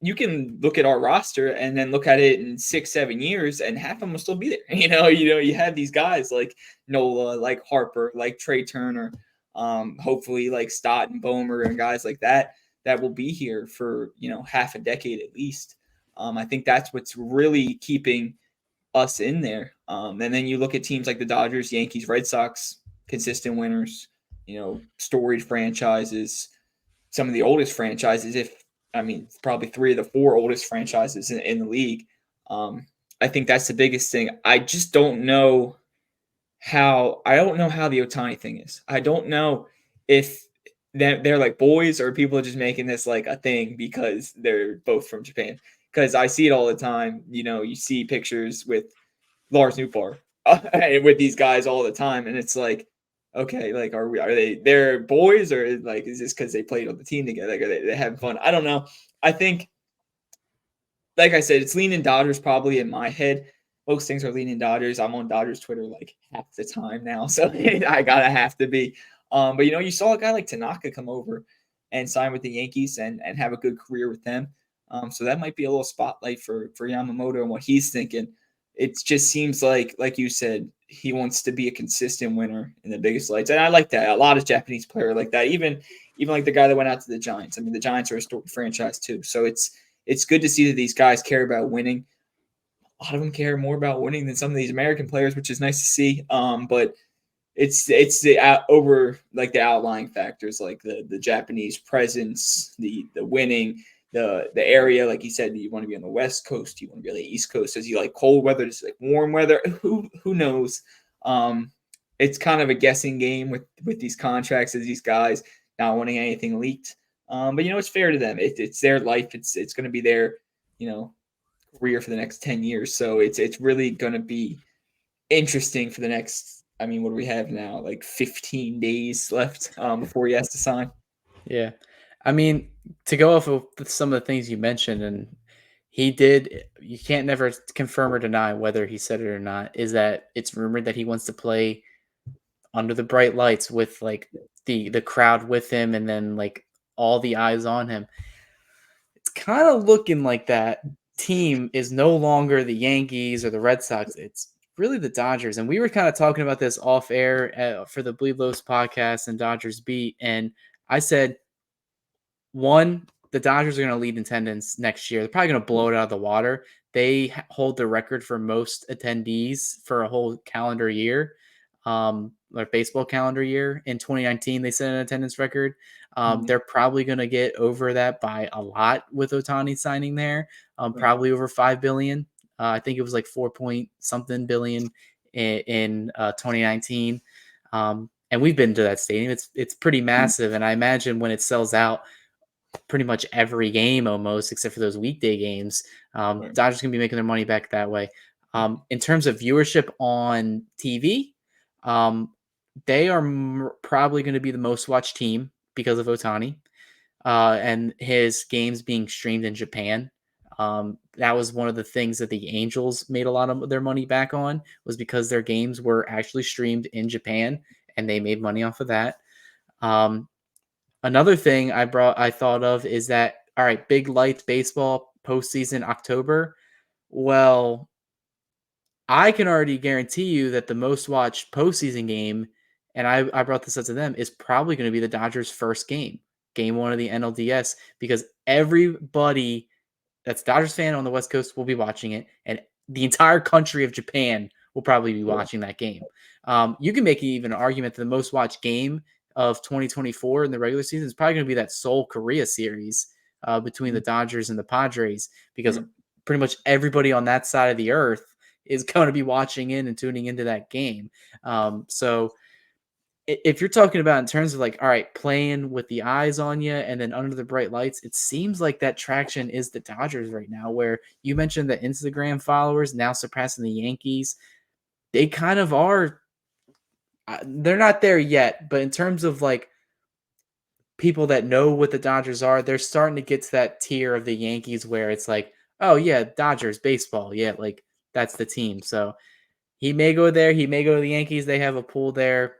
you can look at our roster and then look at it in 6-7 years, and half of them will still be there. You have these guys like Nola, like Harper, like Trey Turner, hopefully like Stott and Bomer and guys like that will be here for half a decade at least. I think that's what's really keeping us in there. And then you look at teams like the Dodgers, Yankees, Red Sox, consistent winners, storied franchises, some of the oldest franchises. Probably three of the four oldest franchises in the league. I think that's the biggest thing. I just don't know how. I don't know how the Otani thing is. I don't know if they're like boys or people are just making this like a thing because they're both from Japan. Because I see it all the time. You see pictures with Lars Nootbaar with these guys all the time, and it's like, okay, like are they're boys or like is this because they played on the team together? Like, are they having fun? I don't know. I think, like I said, it's leaning Dodgers probably in my head. Most things are leaning Dodgers. I'm on Dodgers Twitter like half the time now, so I gotta have to be. But you saw a guy like Tanaka come over and sign with the Yankees and have a good career with them. So that might be a little spotlight for Yamamoto and what he's thinking. It just seems like you said, he wants to be a consistent winner in the biggest lights, and I like that. A lot of Japanese player like that. Even like the guy that went out to the Giants. I mean, the Giants are a franchise too, so it's good to see that these guys care about winning. A lot of them care more about winning than some of these American players, which is nice to see. But it's the over like the outlying factors, like the Japanese presence, the winning, the area. Like you said, you want to be on the West Coast, you want to be on the East Coast. Does he like cold weather? Does he like warm weather? Who knows? It's kind of a guessing game with these contracts as these guys not wanting anything leaked. But it's fair to them. It's their life. It's going to be their career for the next 10 years. So it's really going to be interesting for the next. I mean, what do we have now? Like 15 days left before he has to sign. Yeah. I mean, to go off of some of the things you mentioned, and he did, you can't never confirm or deny whether he said it or not, is that it's rumored that he wants to play under the bright lights with like the crowd with him and then like all the eyes on him. It's kind of looking like that team is no longer the Yankees or the Red Sox. It's really the Dodgers. And we were kind of talking about this off air for the Bleed Lows podcast and Dodgers Beat. And I said, one, the Dodgers are going to lead attendance next year. They're probably going to blow it out of the water. They hold the record for most attendees for a whole calendar year, or baseball calendar year. In 2019, they set an attendance record. They're probably going to get over that by a lot with Otani signing there. Probably over 5 billion. I think it was like 4 point something billion in 2019. And we've been to that stadium. It's pretty massive, and I imagine when it sells out pretty much every game almost, except for those weekday games, Dodgers gonna be making their money back that way. In terms of viewership on TV, they are probably going to be the most watched team because of Otani and his games being streamed in Japan. That was one of the things that the Angels made a lot of their money back on, was because their games were actually streamed in Japan and they made money off of that. Um, Another thing I thought of is that, all right, big lights baseball postseason October. Well, I can already guarantee you that the most watched postseason game, and I brought this up to them, is probably going to be the Dodgers' first game, game one of the NLDS, because everybody that's a Dodgers fan on the West Coast will be watching it, and the entire country of Japan will probably be Yeah. watching that game. You can make even an argument that the most watched game of 2024 in the regular season is probably going to be that Seoul Korea series between the Dodgers and the Padres, because Mhm. pretty much everybody on that side of the earth is going to be watching in and tuning into that game. So if you're talking about in terms of like, all right, playing with the eyes on you and then under the bright lights, it seems like that traction is the Dodgers right now, where you mentioned the Instagram followers now surpassing the Yankees. They kind of are, they're not there yet, but in terms of like people that know what the Dodgers are, they're starting to get to that tier of the Yankees where it's like, oh yeah, Dodgers baseball. Yeah, like that's the team. So he may go there. He may go to the Yankees. They have a pool there.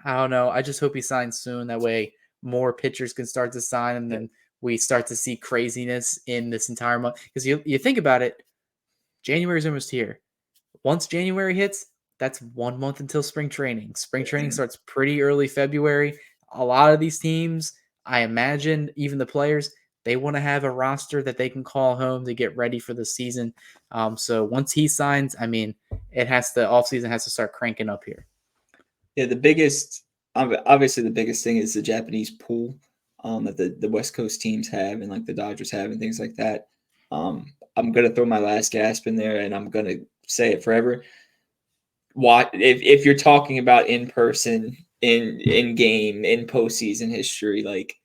I don't know. I just hope he signs soon. That way, more pitchers can start to sign, and Yeah. then we start to see craziness in this entire month. Because you think about it, January is almost here. Once January hits, that's 1 month until spring training. Spring training Mhm. starts pretty early February. A lot of these teams, I imagine, even the players, they want to have a roster that they can call home to get ready for the season. So once he signs, I mean, it has to off season has to start cranking up here. Yeah, the biggest, obviously, the biggest thing is the Japanese pool that the West Coast teams have, and like the Dodgers have, and things like that. I'm gonna throw my last gasp in there, and I'm gonna say it forever. What if you're talking about in person, in game, in postseason history, like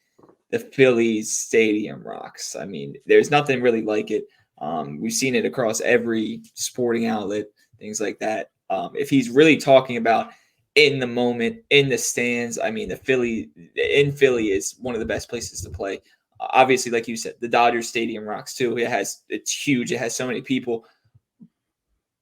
the Phillies stadium rocks. I mean, there's nothing really like it. We've seen it across every sporting outlet, things like that. If he's really talking about in the moment, in the stands, I mean, the Philly is one of the best places to play. Obviously, like you said, the Dodgers Stadium rocks too. It's huge. It has so many people.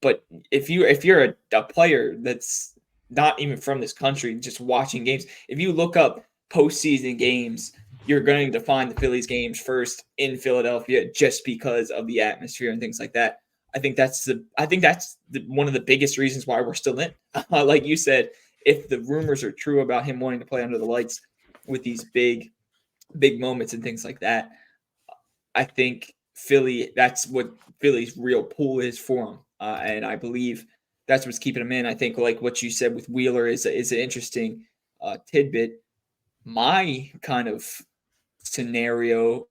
But if you're a player that's not even from this country, just watching games, if you look up postseason games, you're going to find the Phillies games first in Philadelphia just because of the atmosphere and things like that. I think that's one of the biggest reasons why we're still in. Like you said, if the rumors are true about him wanting to play under the lights with these big moments and things like that, I think that's what Philly's real pull is for him. And I believe that's what's keeping him in. I think, like what you said with Wheeler, is an interesting tidbit. My kind of scenario,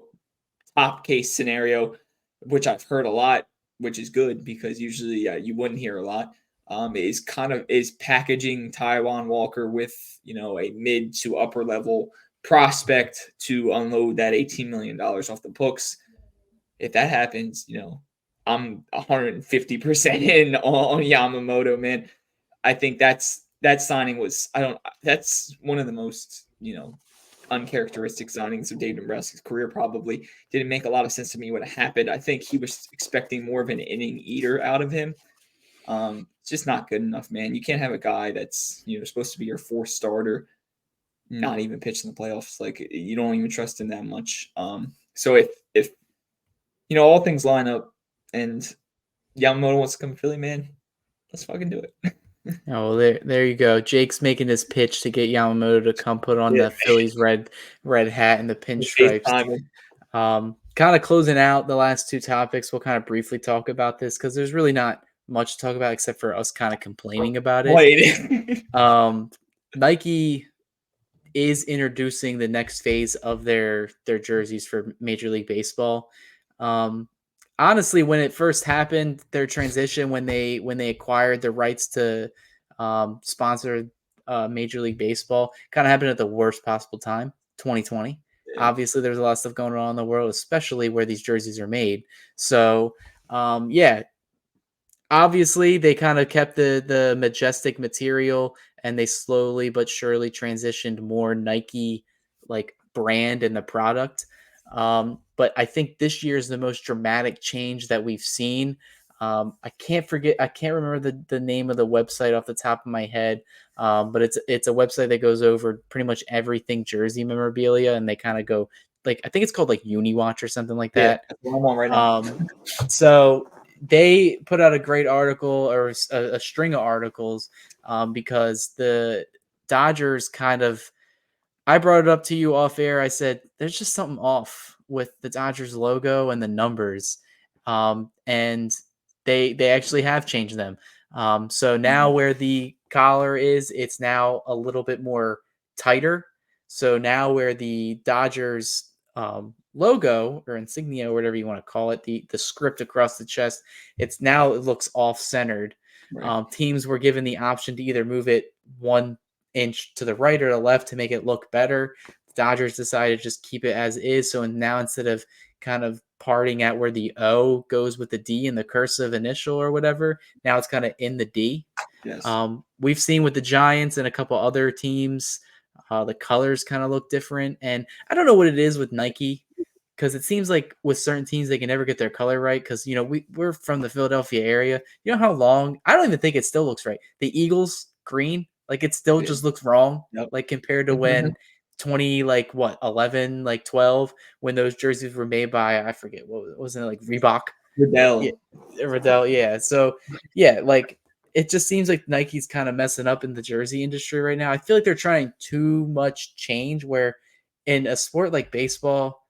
top case scenario, which I've heard a lot, which is good because usually you wouldn't hear a lot, is packaging Taiwan Walker with a mid to upper level prospect to unload that $18 million off the books. If that happens, I'm 150% in on Yamamoto, man. I think that signing was I don't that's one of the most, uncharacteristic signings of David Dombrowski's career. Probably didn't make a lot of sense to me what happened. I think he was expecting more of an inning eater out of him. It's just not good enough, man. You can't have a guy that's supposed to be your fourth starter not even pitch in the playoffs. Like you don't even trust him that much. So if all things line up and Yamamoto wants to come to Philly, man, let's fucking do it. Oh, well, there you go. Jake's making his pitch to get Yamamoto to come put on Yeah, the Phillies red hat and the pinstripes. FaceTime him. Kind of closing out the last two topics, we'll kind of briefly talk about this because there's really not much to talk about except for us kind of complaining about it. Wait. Um, Nike is introducing the next phase of their jerseys for Major League Baseball. Um, Honestly, when it first happened, their transition when they acquired the rights to sponsor Major League Baseball kind of happened at the worst possible time, 2020. Yeah. Obviously, there's a lot of stuff going on in the world, especially where these jerseys are made. So, yeah, obviously they kind of kept the majestic material and they slowly but surely transitioned more Nike like brand in the product. But I think this year is the most dramatic change that we've seen. I can't remember the name of the website off the top of my head, but it's a website that goes over pretty much everything jersey memorabilia, and they kind of go like I think it's called like UniWatch or something like Yeah, that. that's what I'm on right now. So they put out a great article or a string of articles because the Dodgers kind of I brought it up to you off air. I said there's just something off with the Dodgers logo and the numbers, and they actually have changed them. So now Mhm. where the collar is, it's now a little bit more tighter. So now where the Dodgers logo or insignia or whatever you want to call it, the script across the chest, it looks off centered. Right. Teams were given the option to either move it 1 inch to the right or the left to make it look better. The Dodgers decided to just keep it as is. So now instead of kind of parting at where the O goes with the D in the cursive initial or whatever, now it's kind of in the D. Yes. We've seen with the Giants and a couple other teams, the colors kind of look different. And I don't know what it is with Nike because it seems like with certain teams they can never get their color right because we're from the Philadelphia area. You know how long I don't even think it still looks right. The Eagles green, like it still Yeah. just looks wrong, Yep. like compared to when 20 like what 11 like 12 when those jerseys were made by I forget what wasn't it like Reebok. Yeah, Riddell. Riddell, yeah. So, yeah, like it just seems like Nike's kind of messing up in the jersey industry right now. I feel like they're trying too much change where in a sport like baseball,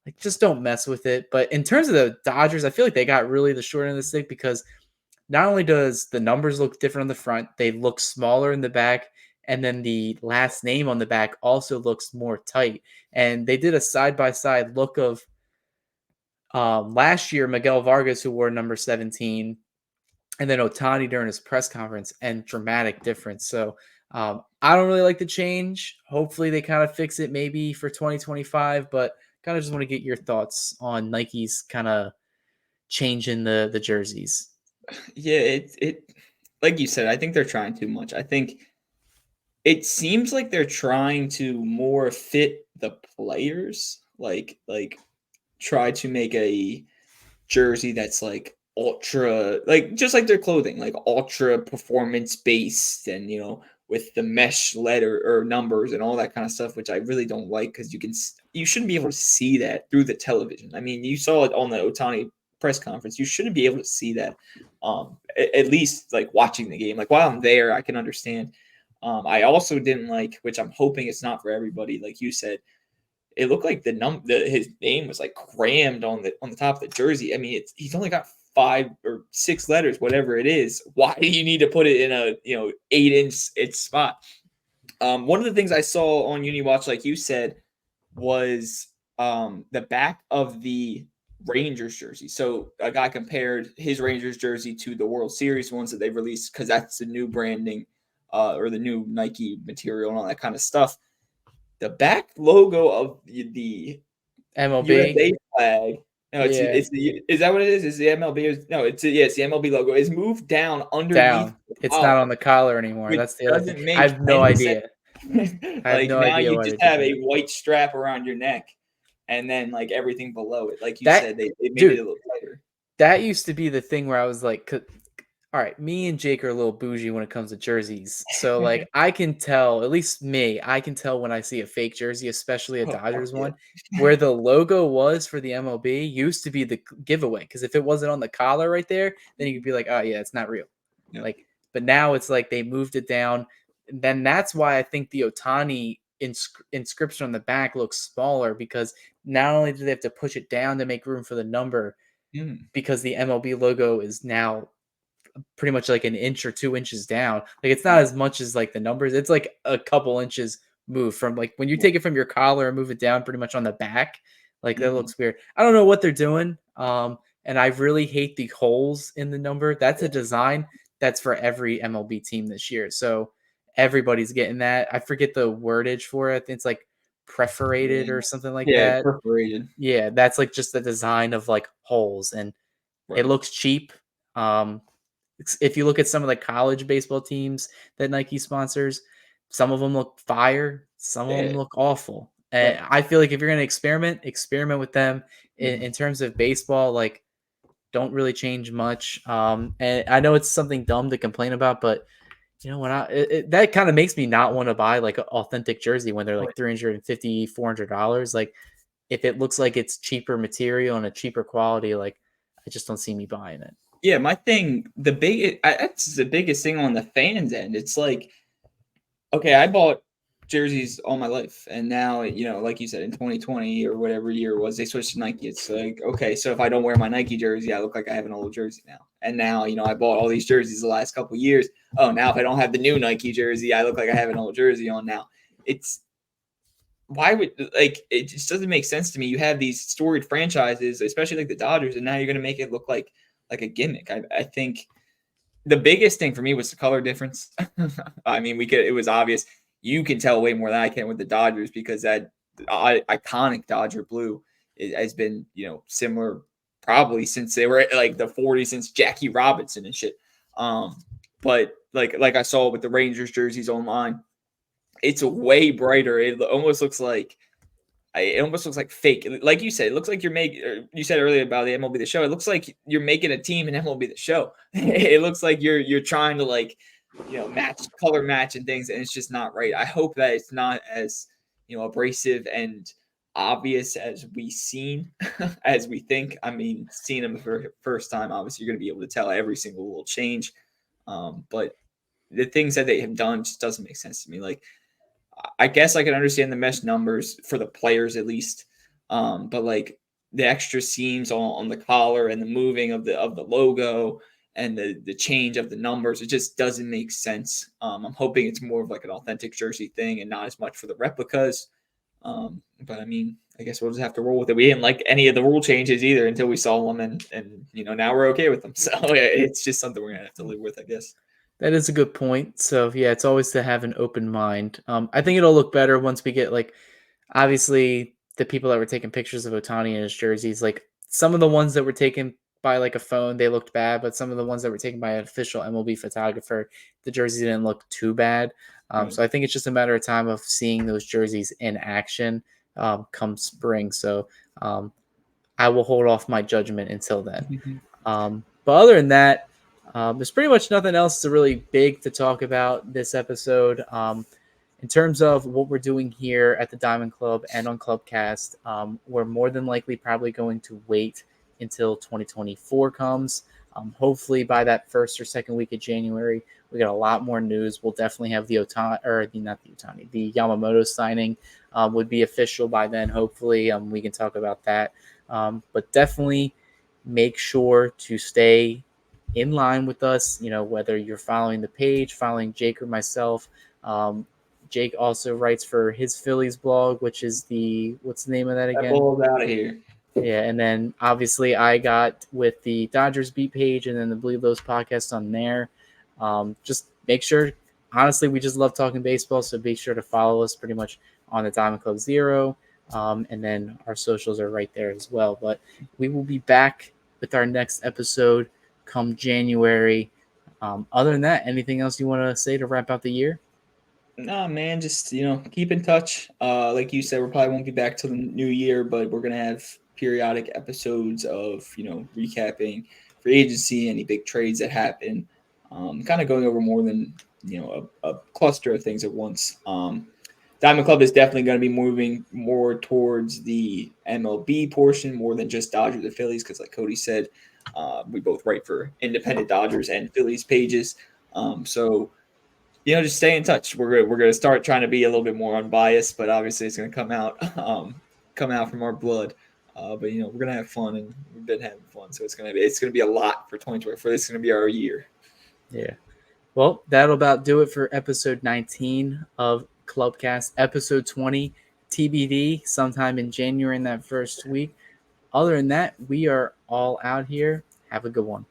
like just don't mess with it. But in terms of the Dodgers, I feel like they got really the short end of the stick because not only does the numbers look different on the front, they look smaller in the back, and then the last name on the back also looks more tight. And they did a side by side look of last year Miguel Vargas, who wore number 17, and then Otani during his press conference, and dramatic difference. So I don't really like the change. Hopefully they kind of fix it maybe for 2025, but kind of just want to get your thoughts on Nike's kind of changing the jerseys. Yeah, it like you said, I think they're trying too much. I think it seems like they're trying to more fit the players, like try to make a jersey that's like ultra like just like their clothing, like ultra performance based and with the mesh letter or numbers and all that kind of stuff, which I really don't like because you shouldn't be able to see that through the television. I mean, you saw it on the Otani press conference. You shouldn't be able to see that. At least like watching the game. Like while I'm there, I can understand. I also didn't like, which I'm hoping it's not for everybody, like you said, it looked like his name was like crammed on the top of the jersey. I mean, he's only got 5 or 6 letters, whatever it is. Why do you need to put it in a 8-inch spot? One of the things I saw on UniWatch, like you said, was the back of the Rangers jersey. So a guy compared his Rangers jersey to the World Series ones that they released because that's the new branding or the new Nike material and all that kind of stuff. The back logo of the MLB, USA flag. No, yeah, is that what it is? Is the MLB? No, it's the MLB logo. Is moved down underneath down. the It's not on collar, the collar anymore. which That's the other thing. doesn't I make have no any sense. idea. I have Like no now idea you why just they did have that. a white strap around your neck, and then like everything below it. Like you That said, they made it dude, a little tighter. that used to be the thing where I was like, all right, me and Jake are a little bougie when it comes to jerseys. So like I can tell, at least me, I can tell when I see a fake jersey, especially a Oh fuck Dodgers yeah! one, where the logo was for the MLB used to be the giveaway. Because if it wasn't on the collar right there, then you could be like, oh yeah, it's not real. Yep. Like, but now it's like they moved it down. And then that's why I think the Otani inscription on the back looks smaller because not only do they have to push it down to make room for the number, Mm, because the MLB logo is now pretty much like an inch or 2 inches down. Like it's not yeah. as much as like the numbers. It's like a couple inches move from like when you Yeah. take it from your collar and move it down pretty much on the back. Like that Mhm. looks weird. I don't know what they're doing. And I really hate the holes in the number. That's a design that's for every MLB team this year. So everybody's getting that. I forget the wordage for it. I think it's like perforated Yeah. or something like Yeah, that. perforated. Yeah, that's like just the design of like holes and it Right. looks cheap. Um, if you look at some of the college baseball teams that Nike sponsors, some of them look fire, some of them Yeah, look awful. And right. I feel like if you're going to experiment with them Mhm. in terms of baseball. Like, don't really change much. And I know it's something dumb to complain about, but when that kind of makes me not want to buy like an authentic jersey when they're like 350, $400. Like, if it looks like it's cheaper material and a cheaper quality, like, I just don't see me buying it. Yeah, my thing, that's the biggest thing on the fans end. It's like, okay, I bought jerseys all my life, and now, like you said, in 2020 or whatever year it was, they switched to Nike. It's like, okay, so if I don't wear my Nike jersey, I look like I have an old jersey now. And now, I bought all these jerseys the last couple of years. Oh, now if I don't have the new Nike jersey, I look like I have an old jersey on now. It's why would like it just doesn't make sense to me. You have these storied franchises, especially like the Dodgers, and now you're gonna make it look like a gimmick. I think the biggest thing for me was the color difference. I mean, it was obvious. You can tell way more than I can with the Dodgers because that iconic Dodger blue has been, similar probably since they were like the 40s, since Jackie Robinson and shit. But like I saw with the Rangers jerseys online, it's way brighter. It almost looks like fake. Like you said, it looks like you're making. You said earlier about the MLB the Show. It looks like you're making a team in MLB the Show. It looks like you're trying to color match and things, and it's just not right. I hope that it's not as abrasive and obvious as we seen as we think. I mean, seeing them for the first time, obviously you're going to be able to tell every single little change. But the things that they have done just doesn't make sense to me. Like, I guess I can understand the mesh numbers for the players at least, but like the extra seams on the collar and the moving of the logo and the change of the numbers, it just doesn't make sense. I'm hoping it's more of like an authentic jersey thing and not as much for the replicas. But I mean, I guess we'll just have to roll with it. We didn't like any of the rule changes either until we saw them, and now we're okay with them. So it's just something we're gonna have to live with, I guess. That is a good point. So yeah, it's always to have an open mind. I think it'll look better once we get like, obviously, the people that were taking pictures of Otani in his jerseys. Like, some of the ones that were taken by like a phone, they looked bad, but some of the ones that were taken by an official MLB photographer, the jerseys didn't look too bad. Right. So I think it's just a matter of time of seeing those jerseys in action come spring. So um, I will hold off my judgment until then. But other than that, there's pretty much nothing else to really big to talk about this episode. In terms of what we're doing here at the Diamond Club and on ClubCast, we're more than likely probably going to wait until 2024 comes. Hopefully, by that first or second week of January, we got a lot more news. We'll definitely have the Otani, or not the Otani, the Yamamoto signing would be official by then. Hopefully, we can talk about that. But definitely make sure to stay in line with us, whether you're following the page, following Jake or myself. Jake also writes for his Phillies blog, which is what's the name of that That again? ball's out of here. Yeah, and then obviously I got with the Dodgers beat page and then the Believe Those podcast on there. Just make sure, honestly, we just love talking baseball, so be sure to follow us pretty much on the Diamond Club Zero. And then our socials are right there as well. But we will be back with our next episode come January. Other than that, anything else you want to say to wrap out the year? Nah, man, just keep in touch. Like you said, we probably won't be back till the new year, but we're gonna have periodic episodes of recapping free agency, any big trades that happen, kind of going over more than a cluster of things at once. Diamond Club is definitely going to be moving more towards the MLB portion more than just Dodgers and Phillies, because like Cody said, we both write for independent Dodgers and Phillies pages. So just stay in touch. We're gonna start trying to be a little bit more unbiased, but obviously it's gonna come out from our blood. But we're gonna have fun, and we've been having fun, so it's gonna be a lot for 2024. This is gonna be our year. Yeah. Well, that'll about do it for episode 19 of Clubcast. Episode 20, TBD, sometime in January in that first week. Other than that, we are all out here. Have a good one.